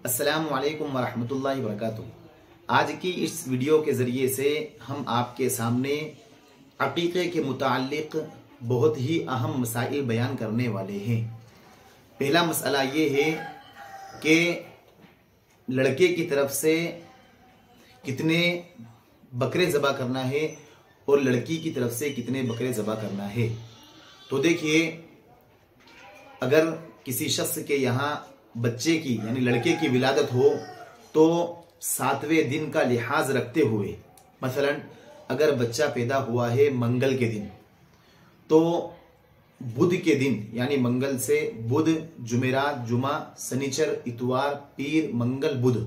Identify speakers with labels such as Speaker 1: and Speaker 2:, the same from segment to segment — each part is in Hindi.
Speaker 1: अस्सलामु अलैकुम वरहमतुल्लाहि वबरकातुहू। आज की इस वीडियो के ज़रिए से हम आपके सामने अक़ीक़े के मुताल्लिक़ बहुत ही अहम मसाइल बयान करने वाले हैं। पहला मसला ये है कि लड़के की तरफ से कितने बकरे ज़बा करना है और लड़की की तरफ से कितने बकरे ज़बा करना है। तो देखिए, अगर किसी शख्स के यहाँ बच्चे की यानी लड़के की विलादत हो तो 7वें दिन का लिहाज रखते हुए, मसलन अगर बच्चा पैदा हुआ है मंगल के दिन, तो बुध के दिन यानी मंगल से बुध, जुमेरात, जुमा, शनिचर, इतवार, पीर, मंगल, बुध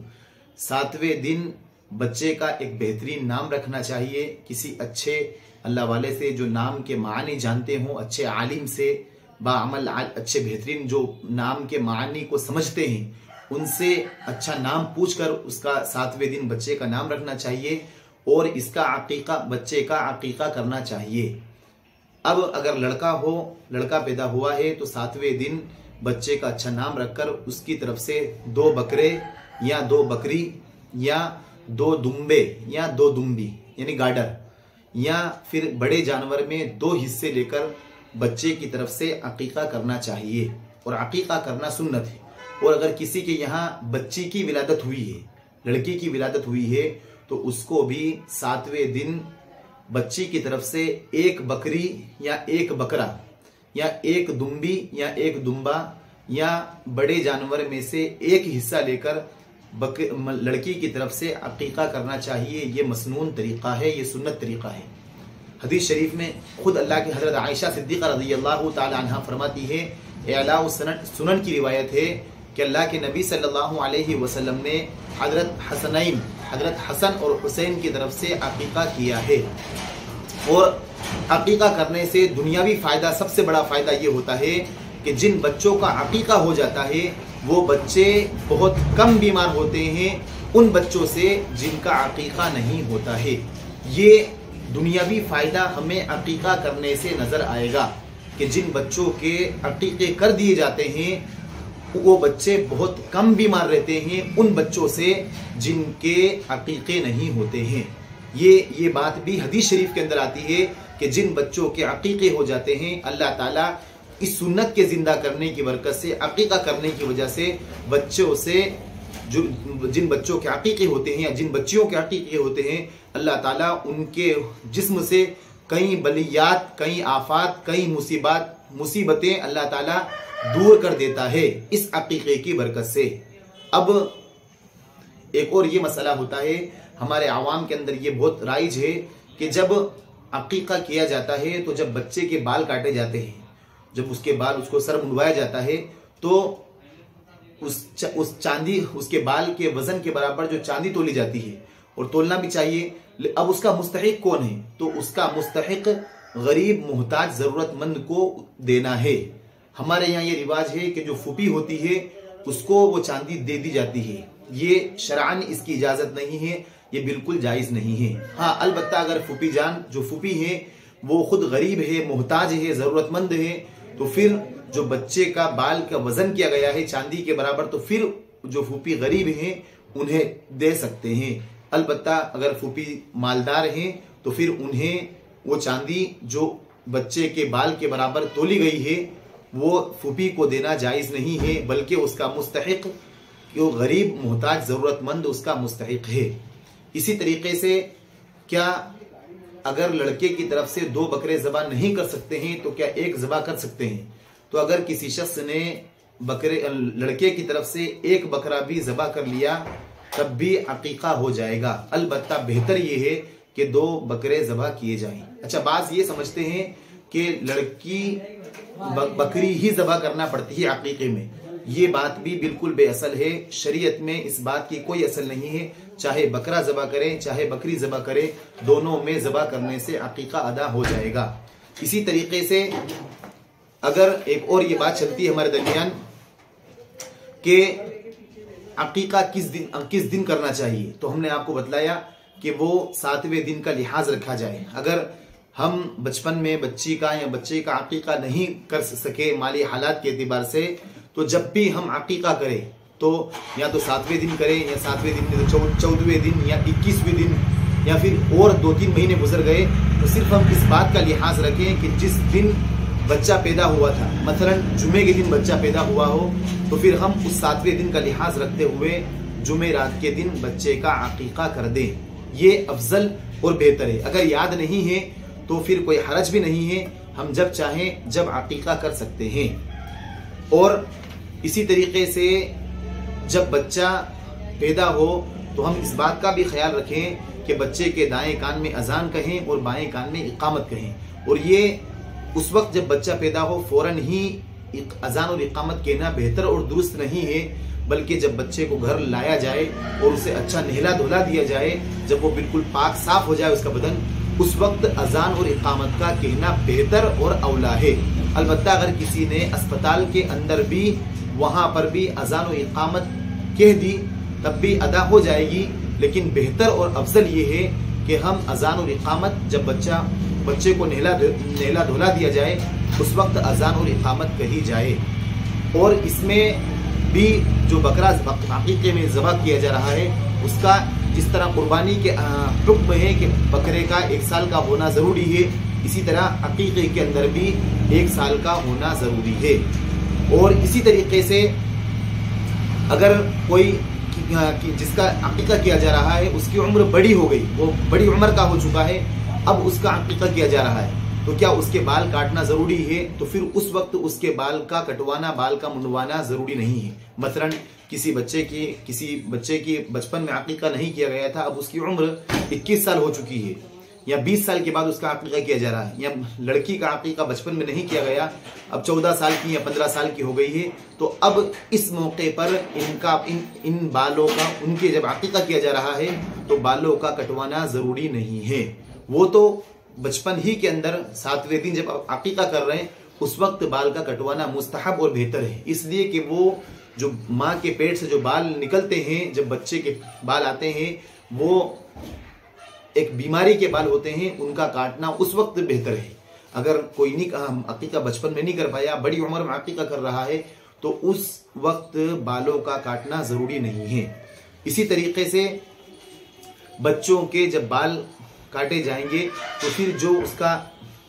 Speaker 1: 7वें दिन बच्चे का एक बेहतरीन नाम रखना चाहिए। किसी अच्छे अल्लाह वाले से जो नाम के मानी जानते हों, अच्छे आलिम से, बाअमल अच्छे बेहतरीन जो नाम के मानी को समझते हैं, उनसे अच्छा नाम पूछकर उसका 7वें दिन बच्चे का नाम रखना चाहिए और इसका अकीका, बच्चे का अकीका करना चाहिए। अब अगर लड़का हो, लड़का पैदा हुआ है, तो 7वें दिन बच्चे का अच्छा नाम रखकर उसकी तरफ से 2 बकरे या 2 बकरी या 2 दुम्बे या 2 दुम्बी यानी गाडर या फिर बड़े जानवर में 2 हिस्से लेकर बच्चे की तरफ से अकीका करना चाहिए। और अकीका करना सुन्नत है। और अगर किसी के यहाँ बच्ची की विलादत हुई है, लड़की की विलादत हुई है, तो उसको भी 7वें दिन बच्ची की तरफ से 1 बकरी या 1 बकरा या 1 दुम्बी या 1 दुम्बा या बड़े जानवर में से 1 हिस्सा लेकर लड़की की तरफ से अकीका करना चाहिए। ये मसनून तरीका है, ये सुन्नत तरीका है। हदीस शरीफ में खुद अल्लाह की हज़रत आयशा सिद्दीक़ा रज़ियल्लाहु ताला अन्हा फरमाती है, एला सुनन की रिवायत है कि अल्लाह के नबी सल्लल्लाहु अलैहि वसल्लम ने हज़रत हसनैन, हज़रत हसन और हुसैन की तरफ से अकीका किया है। और अकीका करने से दुनियावी फ़ायदा, सबसे बड़ा फ़ायदा ये होता है कि जिन बच्चों का अकीका हो जाता है वो बच्चे बहुत कम बीमार होते हैं उन बच्चों से जिनका अकीका नहीं होता है। ये दुनियावी फ़ायदा हमें अकीका करने से नज़र आएगा कि जिन बच्चों के अकीके कर दिए जाते हैं वो बच्चे बहुत कम बीमार रहते हैं उन बच्चों से जिनके अकीके नहीं होते हैं। ये बात भी हदीस शरीफ के अंदर आती है कि जिन बच्चों के अकीके हो जाते हैं, अल्लाह ताला इस सुन्नत के जिंदा करने की बरकत से, अकीका करने की वजह से बच्चों से जो जिन बच्चों के अकीके होते हैं या जिन बच्चियों के अकीके होते हैं, अल्लाह ताला उनके जिस्म से कई बलियात, कई आफात, कई मुसीबतें अल्लाह ताला दूर कर देता है इस अकीके की बरकत से। अब एक और ये मसला होता है, हमारे आवाम के अंदर ये बहुत राइज है कि जब अकीका किया जाता है तो जब बच्चे के बाल काटे जाते हैं, जब उसके बाल, उसको सर मुंडवाया जाता है, तो उस चांदी, उसके बाल के वजन के बराबर जो चांदी तोली जाती है, और तोलना भी चाहिए। अब उसका मुस्तहिक कौन है? तो उसका मुस्तहिक गरीब, मोहताज, जरूरतमंद को देना है। हमारे यहाँ ये रिवाज है कि जो फूफी होती है उसको वो चांदी दे दी जाती है। ये शरअन इसकी इजाजत नहीं है, ये बिल्कुल जायज नहीं है। हाँ, अलबत्ता अगर फूफी जान, जो फूफी है वो खुद गरीब है, मोहताज है, जरूरतमंद है, तो फिर जो बच्चे का बाल का वजन किया गया है चांदी के बराबर, तो फिर जो फूफी गरीब हैं उन्हें दे सकते हैं। अलबत्ता अगर फूफी मालदार हैं तो फिर उन्हें वो चांदी जो बच्चे के बाल के बराबर तोली गई है वो फूफी को देना जायज नहीं है, बल्कि उसका मुस्तहिक, जो गरीब, मोहताज, जरूरतमंद, उसका मुस्तहिक है। इसी तरीके से क्या अगर लड़के की तरफ से 2 बकरे ज़बा नहीं कर सकते हैं तो क्या 1 ज़बा कर सकते हैं? तो अगर किसी शख्स ने लड़के की तरफ से 1 बकरा भी ज़बा कर लिया तब भी अकीका हो जाएगा। अलबत्ता बेहतर ये है कि 2 बकरे ज़बा किए जाएं। अच्छा, बात ये समझते हैं कि लड़की बकरी ही ज़बा करना पड़ती है अकीके में। ये बात भी बिल्कुल बेअसल है। शरीयत में इस बात की कोई असल नहीं है। चाहे बकरा ज़बा करें, चाहे बकरी ज़बा करें, दोनों में ज़बा करने से अकीका अदा हो जाएगा। इसी तरीके से अगर एक और ये बात चलती है हमारे दरमियान कि अकीका किस दिन करना चाहिए, तो हमने आपको बतलाया कि वो 7वें दिन का लिहाज रखा जाए। अगर हम बचपन में बच्ची का या बच्चे का अकीका नहीं कर सके माली हालात के एतबार से, तो जब भी हम अकीका करें तो या तो 7वें दिन करें, या 7वें दिन में तो 14वें दिन, या 21वें दिन, या फिर और 2-3 महीने गुजर गए, तो सिर्फ हम इस बात का लिहाज रखें कि जिस दिन बच्चा पैदा हुआ था, मसलन जुमे के दिन बच्चा पैदा हुआ हो, तो फिर हम उस 7वें दिन का लिहाज रखते हुए जुमे रात के दिन बच्चे का अकीका कर दें। ये अफजल और बेहतर है। अगर याद नहीं है तो फिर कोई हरज भी नहीं है, हम जब चाहें जब अकीका कर सकते हैं। और इसी तरीके से जब बच्चा पैदा हो तो हम इस बात का भी ख्याल रखें कि बच्चे के दाएं कान में अजान कहें और बाएं कान में इकामत कहें। और ये उस वक्त जब बच्चा पैदा हो फौरन ही अजान और इकामत कहना बेहतर और दुरुस्त नहीं है, बल्कि जब बच्चे को घर लाया जाए और उसे अच्छा नहला धुला दिया जाए, जब वो बिल्कुल पाक साफ हो जाए उसका बदन, उस वक्त अजान और इकामत का कहना बेहतर और औला है। अलबत्ता अगर किसी ने अस्पताल के अंदर भी वहां पर भी अजान और इकामत कह दी तब भी अदा हो जाएगी, लेकिन बेहतर और अफजल ये है कि हम अजान और इकामत जब बच्चे को नहला धुला दिया जाए उस वक्त अजान और इकामत कही जाए। और इसमें भी जो बकरा अकीके में ज़बह किया जा रहा है उसका जिस तरह कुर्बानी के हुक्म है कि बकरे का 1 साल का होना ज़रूरी है, इसी तरह अकीके के अंदर भी 1 साल का होना ज़रूरी है। और इसी तरीके से अगर कोई जिसका अकीका किया जा रहा है उसकी उम्र बड़ी हो गई, वो बड़ी उम्र का हो चुका है, अब उसका अकीका किया जा रहा है, तो क्या उसके बाल काटना जरूरी है? तो फिर उस वक्त उसके बाल का कटवाना, बाल का मुंडवाना जरूरी नहीं है। मसलन किसी बच्चे की बचपन में अकीका नहीं किया गया था, अब उसकी उम्र 21 साल हो चुकी है, या 20 साल के बाद उसका अकीका किया जा रहा है, या लड़की का अकीका बचपन में नहीं किया गया, अब 14 साल की या 15 साल की हो गई है, तो अब इस मौके पर इन बालों का उनके जब अकीका किया जा रहा है तो बालों का कटवाना जरूरी नहीं है। वो तो बचपन ही के अंदर 7वें दिन जब अकीका कर रहे हैं उस वक्त बाल का कटवाना मुस्तहब और बेहतर है, इसलिए कि वो जो माँ के पेट से जो बाल निकलते हैं, जब बच्चे के बाल आते हैं वो एक बीमारी के बाल होते हैं, उनका काटना उस वक्त बेहतर है। अगर कोई अकीका बचपन में नहीं कर पाया, बड़ी उम्र में अकीका कर रहा है, तो उस वक्त बालों का काटना जरूरी नहीं है। इसी तरीके से बच्चों के जब बाल काटे जाएंगे तो फिर जो उसका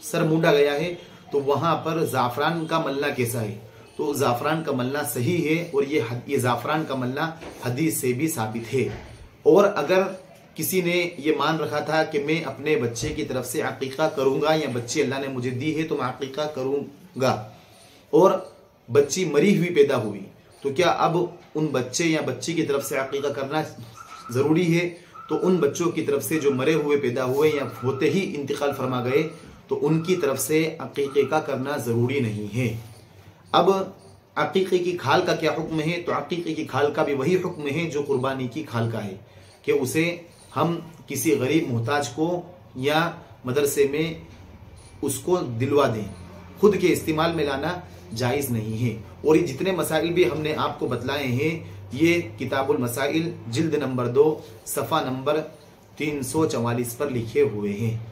Speaker 1: सर मूंडा गया है तो वहां पर जाफरान का मलना कैसा है? तो जाफरान का मलना सही है, और ये जाफरान का मलना हदीस से भी साबित है। और अगर किसी ने ये मान रखा था कि मैं अपने बच्चे की तरफ से अकीका करूंगा, या बच्ची अल्लाह ने मुझे दी है तो मैं अकीका करूंगा, और बच्ची मरी हुई पैदा हुई, तो क्या अब उन बच्चे या बच्ची की तरफ से अकीका करना जरूरी है? तो उन बच्चों की तरफ से जो मरे हुए पैदा हुए या होते ही इंतकाल फरमा गए, तो उनकी तरफ से अकीके का करना जरूरी नहीं है। अब अकीके की खाल का क्या हुक्म है? तो अकीके की खाल का भी वही हुक्म है जो कुर्बानी की खाल का है, कि उसे हम किसी गरीब मोहताज को या मदरसे में उसको दिलवा दें, खुद के इस्तेमाल में लाना जायज़ नहीं है। और ये जितने मसाइल भी हमने आपको बतलाए हैं ये किताबुल मसाइल जिल्द नंबर 2 सफ़ा नंबर 344 पर लिखे हुए हैं।